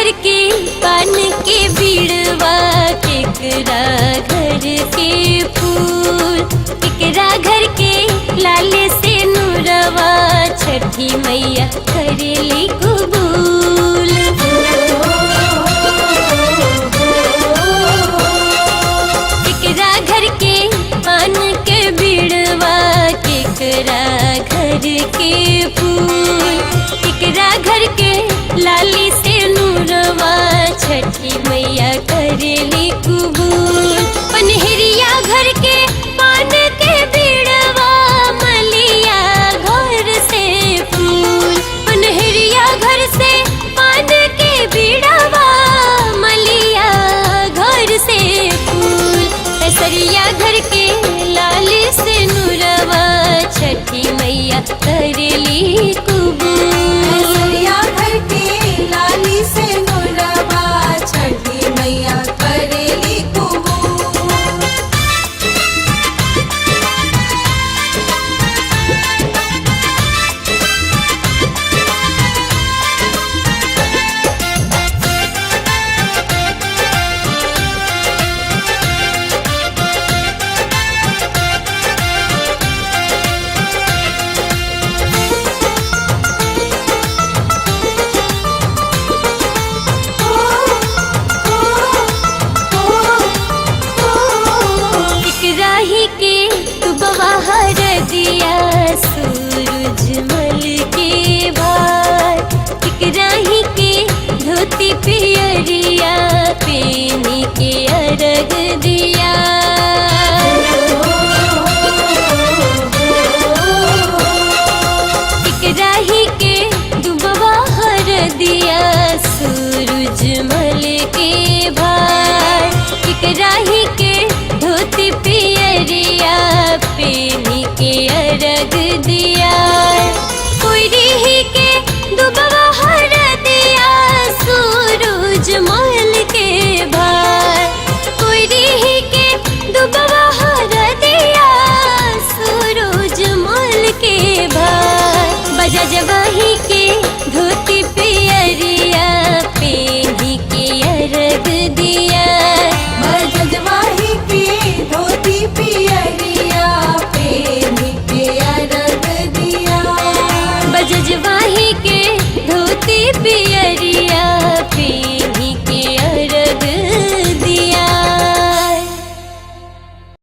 घर के पान के बीड़वा, केकरा घर के फूल, केकरा घर के लाल से नूरवा, छठी मैया करेली कबूल। केकरा घर के पान के बीड़वा, केकरा घर के फूल, केकरा घर के लाली से नूरवा, छठी मैया करेली कबूल। पनहरिया घर के पान के बीड़वा, मलिया घर से फूल, पनहरिया घर से पान के बीड़वा, मलिया घर से फूल। केसरिया घर के लाल से नूरवा, छठी मैया करेली